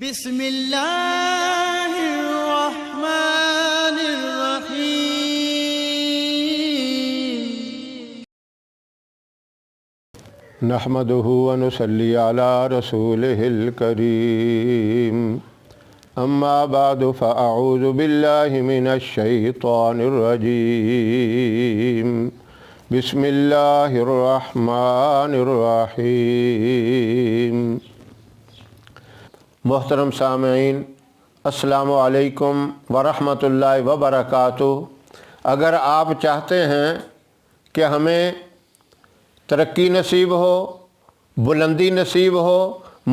بسم اللہ الرحمن الرحیم نحمده ونصلي على رسوله الكريم اما بعد فاعوذ بالله من الشيطان الرجيم بسم الله الرحمن الرحيم۔ محترم سامعین، السلام علیکم ورحمۃ اللہ وبرکاتہ۔ اگر آپ چاہتے ہیں کہ ہمیں ترقی نصیب ہو، بلندی نصیب ہو،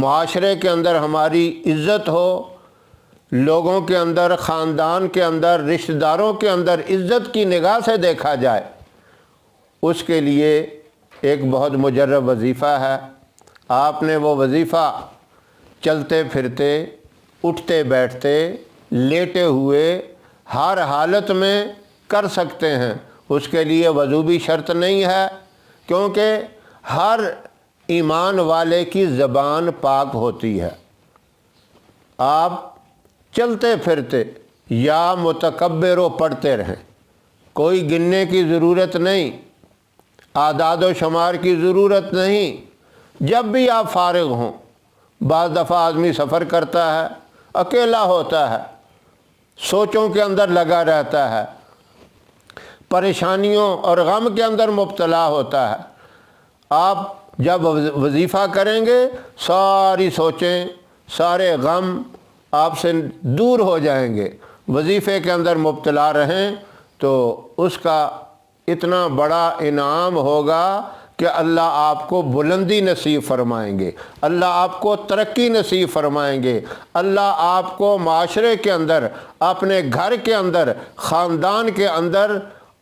معاشرے کے اندر ہماری عزت ہو، لوگوں کے اندر، خاندان کے اندر، رشتہ داروں کے اندر عزت کی نگاہ سے دیکھا جائے، اس کے لیے ایک بہت مجرب وظیفہ ہے۔ آپ نے وہ وظیفہ چلتے پھرتے، اٹھتے بیٹھتے، لیٹے ہوئے، ہر حالت میں کر سکتے ہیں۔ اس کے لیے وضو بھی شرط نہیں ہے، کیونکہ ہر ایمان والے کی زبان پاک ہوتی ہے۔ آپ چلتے پھرتے یا متکبرو پڑھتے رہیں، کوئی گننے کی ضرورت نہیں، اعداد و شمار کی ضرورت نہیں۔ جب بھی آپ فارغ ہوں، بعض دفعہ آدمی سفر کرتا ہے، اکیلا ہوتا ہے، سوچوں کے اندر لگا رہتا ہے، پریشانیوں اور غم کے اندر مبتلا ہوتا ہے۔ آپ جب وظیفہ کریں گے، ساری سوچیں، سارے غم آپ سے دور ہو جائیں گے۔ وظیفے کے اندر مبتلا رہیں تو اس کا اتنا بڑا انعام ہوگا کہ اللہ آپ کو بلندی نصیب فرمائیں گے، اللہ آپ کو ترقی نصیب فرمائیں گے، اللہ آپ کو معاشرے کے اندر، اپنے گھر کے اندر، خاندان کے اندر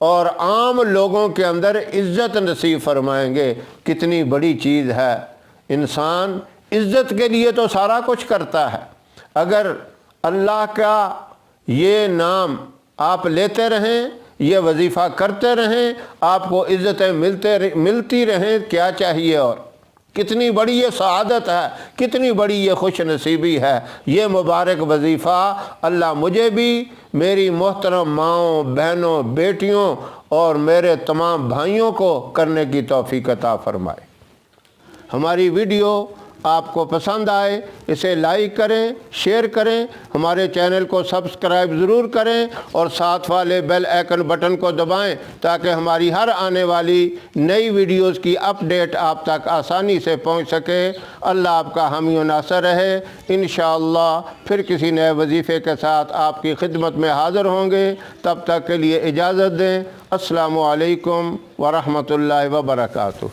اور عام لوگوں کے اندر عزت نصیب فرمائیں گے۔ کتنی بڑی چیز ہے۔ انسان عزت کے لیے تو سارا کچھ کرتا ہے۔ اگر اللہ کا یہ نام آپ لیتے رہیں، یہ وظیفہ کرتے رہیں، آپ کو عزتیں ملتی رہیں، کیا چاہیے؟ اور کتنی بڑی یہ سعادت ہے، کتنی بڑی یہ خوش نصیبی ہے۔ یہ مبارک وظیفہ اللہ مجھے بھی، میری محترم ماؤں، بہنوں، بیٹیوں اور میرے تمام بھائیوں کو کرنے کی توفیق عطا فرمائے۔ ہماری ویڈیو آپ کو پسند آئے، اسے لائک کریں، شیئر کریں، ہمارے چینل کو سبسکرائب ضرور کریں اور ساتھ والے بیل آئیکن بٹن کو دبائیں تاکہ ہماری ہر آنے والی نئی ویڈیوز کی اپڈیٹ آپ تک آسانی سے پہنچ سکے۔ اللہ آپ کا حامی و ناصر رہے۔ انشاءاللہ پھر کسی نئے وظیفے کے ساتھ آپ کی خدمت میں حاضر ہوں گے۔ تب تک کے لیے اجازت دیں۔ السلام علیکم ورحمۃ اللہ وبرکاتہ۔